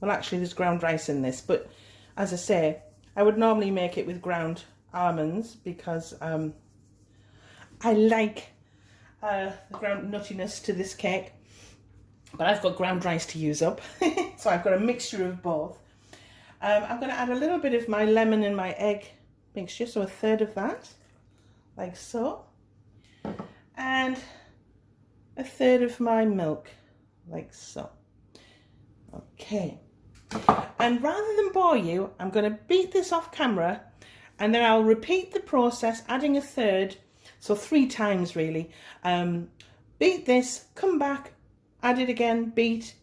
Well, actually there's ground rice in this, but as I say, I would normally make it with ground almonds because I like the ground nuttiness to this cake, but I've got ground rice to use up. So I've got a mixture of both. I'm going to add a little bit of my lemon and my egg mixture, so a third of that, like so, and a third of my milk, like so. Okay, and rather than bore you, I'm going to beat this off camera, and then I'll repeat the process, adding a third, so 3 times really. Beat this, come back, add it again, beat,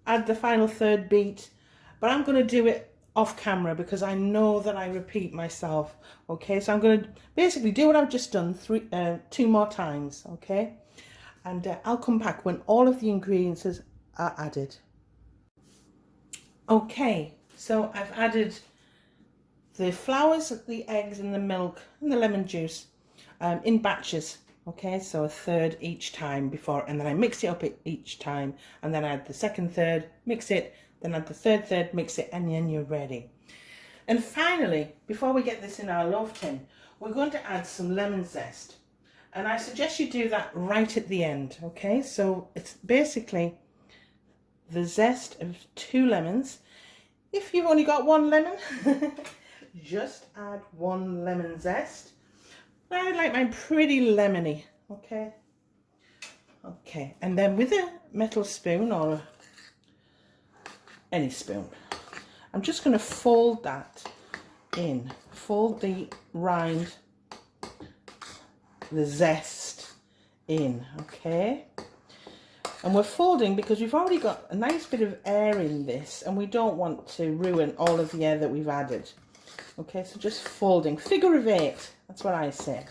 add the final third, beat, but I'm going to do it off camera because I know that I repeat myself. Okay, so I'm going to basically do what I've just done 2 more times. Okay, and I'll come back when all of the ingredients are added. Okay, so I've added the flowers, the eggs and the milk and the lemon juice in batches. Okay, so a third each time before, and then I mix it up each time, and then add the second third, mix it, then add the third, mix it, and then you're ready. And finally, before we get this in our loaf tin, we're going to add some lemon zest. And I suggest you do that right at the end, okay? So it's basically the zest of 2 lemons. If you've only got 1 lemon, just add 1 lemon zest. But I like mine pretty lemony, okay? Okay, and then with a metal spoon or any spoon, I'm just going to fold that in, fold the rind, the zest in, okay? And we're folding because we've already got a nice bit of air in this and we don't want to ruin all of the air that we've added. Okay, so just folding, figure of 8, that's what I say,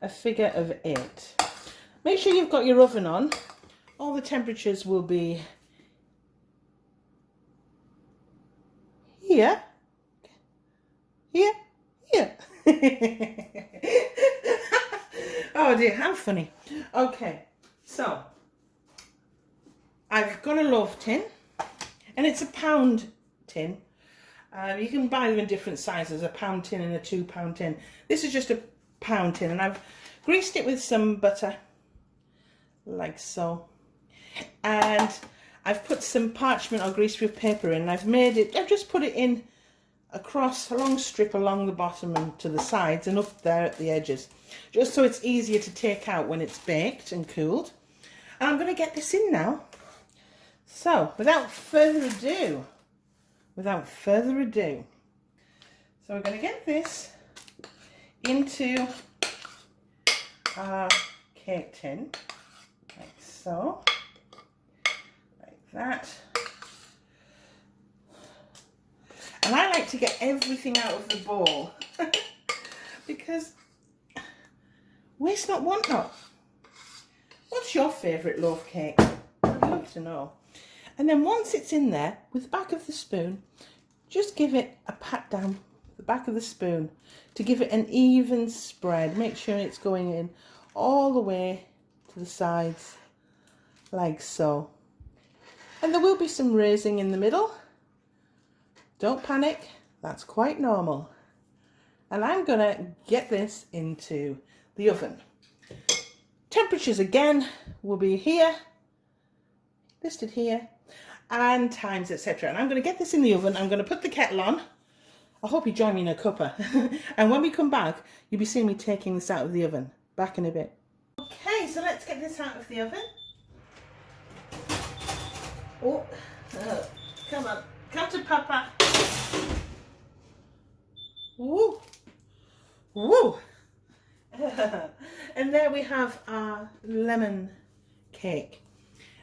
a figure of 8. Make sure you've got your oven on. All the temperatures will be here, here, here. Oh dear, how funny. Okay, so I've got a loaf tin, and it's a pound tin. You can buy them in different sizes, a pound tin and a 2 pound tin. This is just a pound tin, and I've greased it with some butter, like so. And I've put some parchment or greaseproof paper in, and I've just put it in across a long strip along the bottom and to the sides and up there at the edges, just so it's easier to take out when it's baked and cooled. And I'm going to get this in now. So without further ado, so we're going to get this into our cake tin, like so, like that. And I like to get everything out of the bowl because waste not, want not. What's your favourite loaf cake? I'd love to know. And then once it's in there, with the back of the spoon, just give it a pat down the back of the spoon to give it an even spread. Make sure it's going in all the way to the sides, like so. And there will be some raising in the middle. Don't panic, that's quite normal. And I'm gonna get this into the oven. Temperatures again will be here, listed here, and times, etc. And I'm going to get this in the oven. I'm going to put the kettle on. I hope you join me in a cuppa. And when we come back, you'll be seeing me taking this out of the oven. Back in a bit. Okay, so let's get this out of the oven. Oh, come on, come to Papa. Woo, woo. And there we have our lemon cake.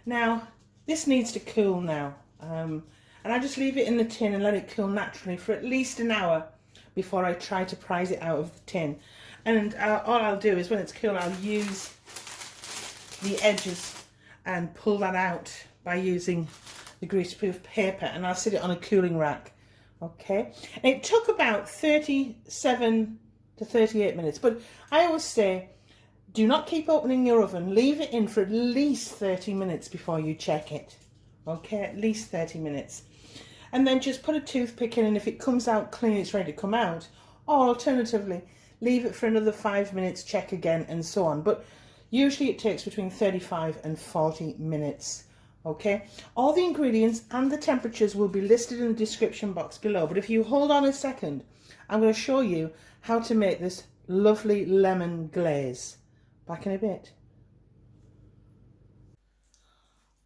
Now, this needs to cool now, and I just leave it in the tin and let it cool naturally for at least an hour before I try to prise it out of the tin. And all I'll do is when it's cool, I'll use the edges and pull that out by using the greaseproof paper, and I'll sit it on a cooling rack. Okay, and it took about 37 to 38 minutes, but I always say do not keep opening your oven. Leave it in for at least 30 minutes before you check it. Okay, at least 30 minutes. and then just put a toothpick in, and if it comes out clean, it's ready to come out. Or alternatively, leave it for another 5 minutes, check again, and so on. But usually it takes between 35 and 40 minutes. Okay, all the ingredients and the temperatures will be listed in the description box below. But if you hold on a second, I'm going to show you how to make this lovely lemon glaze. Back in a bit.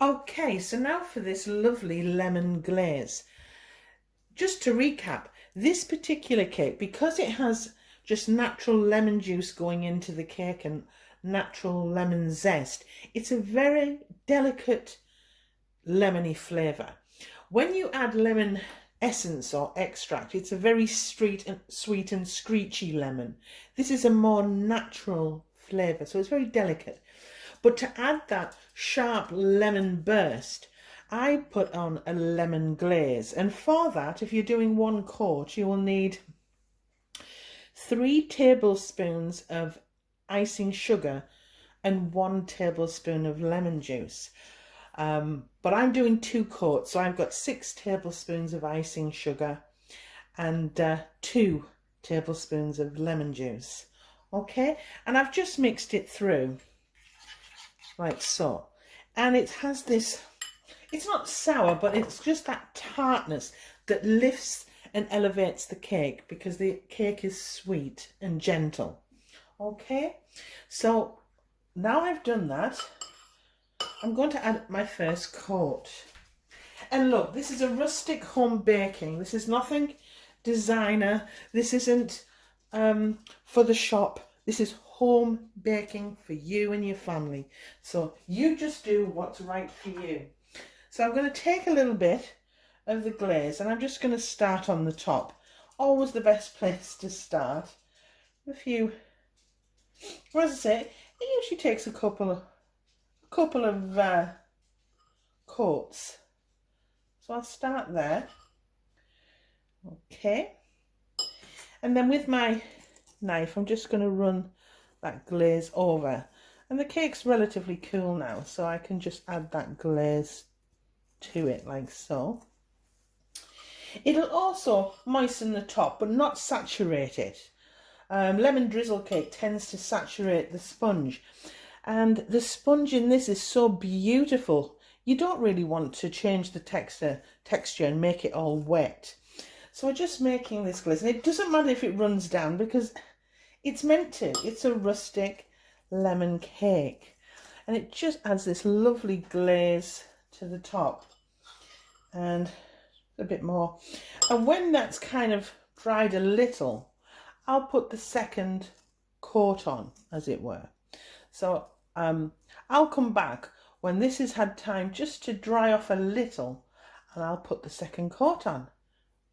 Okay, so now for this lovely lemon glaze. Just to recap, this particular cake, because it has just natural lemon juice going into the cake and natural lemon zest, it's a very delicate lemony flavour. When you add lemon essence or extract, it's a very sweet and screechy lemon. This is a more natural flavour, so it's very delicate. But to add that sharp lemon burst, I put on a lemon glaze, and for that, if you're doing 1 quart, you will need 3 tablespoons of icing sugar and 1 tablespoon of lemon juice. But I'm doing 2 quarts, so I've got 6 tablespoons of icing sugar and 2 tablespoons of lemon juice. Okay, and I've just mixed it through like so, and it has this, it's not sour, but it's just that tartness that lifts and elevates the cake, because the cake is sweet and gentle. Okay, so now I've done that, I'm going to add my first coat. And look, this is a rustic home baking. This is nothing designer. This isn't for the shop. This is home baking for you and your family. So you just do what's right for you. So I'm going to take a little bit of the glaze, and I'm just going to start on the top. Always the best place to start. A few, well, as I say, it usually takes a couple of coats. So I'll start there. Okay. And then with my knife, I'm just going to run that glaze over. And the cake's relatively cool now, so I can just add that glaze to it like so. It'll also moisten the top, but not saturate it. Lemon drizzle cake tends to saturate the sponge. And the sponge in this is so beautiful. You don't really want to change the texture and make it all wet. So we're just making this glaze. And it doesn't matter if it runs down, because it's meant to. It's a rustic lemon cake. And it just adds this lovely glaze to the top. And a bit more. And when that's kind of dried a little, I'll put the second coat on, as it were. So I'll come back when this has had time just to dry off a little, and I'll put the second coat on.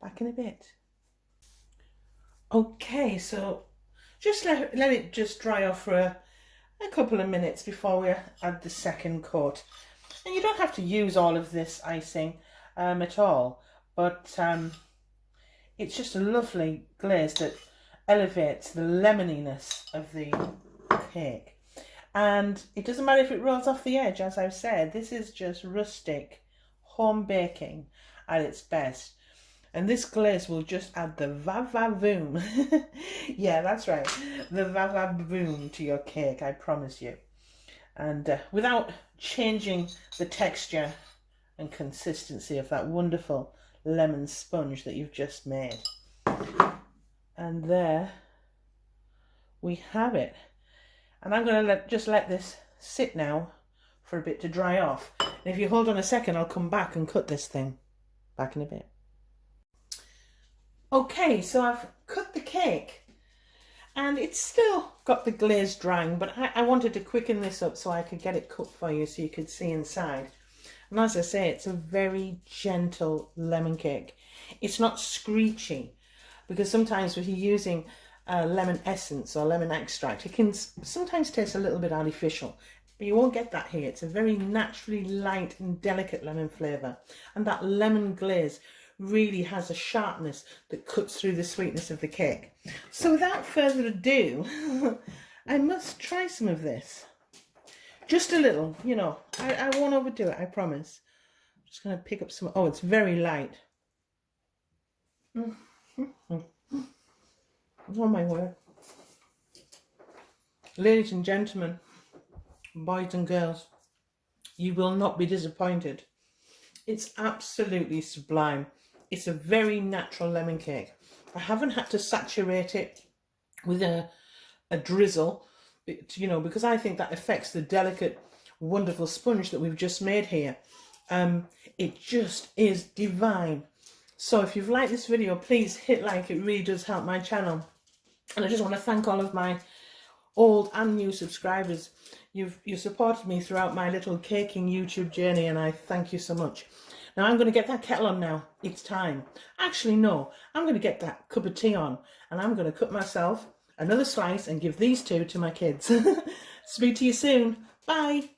Back in a bit. Okay, so just let it just dry off for a couple of minutes before we add the second coat. And you don't have to use all of this icing at all, but it's just a lovely glaze that elevates the lemoniness of the cake. And it doesn't matter if it rolls off the edge, as I've said. This is just rustic home baking at its best. And this glaze will just add the va-va-voom. Yeah, that's right. The va-va-voom to your cake, I promise you. And without changing the texture and consistency of that wonderful lemon sponge that you've just made. And there we have it. And I'm going to just let this sit now for a bit to dry off. And if you hold on a second, I'll come back and cut this thing. Back in a bit. Okay, so I've cut the cake, and it's still got the glaze drying, but I wanted to quicken this up so I could get it cut for you so you could see inside. And as I say, it's a very gentle lemon cake. It's not screechy, because sometimes if you're using lemon essence or lemon extract, it can sometimes taste a little bit artificial, but you won't get that here. It's a very naturally light and delicate lemon flavour, and that lemon glaze really has a sharpness that cuts through the sweetness of the cake. So without further ado, I must try some of this. Just a little, you know, I won't overdo it, I promise. I'm just going to pick up some, oh, it's very light. Oh my word. Ladies and gentlemen, boys and girls, you will not be disappointed. It's absolutely sublime. It's a very natural lemon cake. I haven't had to saturate it with a drizzle, you know, because I think that affects the delicate, wonderful sponge that we've just made here. It just is divine. So if you've liked this video, please hit like. It really does help my channel. And I just want to thank all of my old and new subscribers. You've supported me throughout my little caking YouTube journey, and I thank you so much. Now I'm going to get that kettle on now. It's time. Actually, no. I'm going to get that cup of tea on, and I'm going to cut myself another slice and give these two to my kids. Speak to you soon. Bye.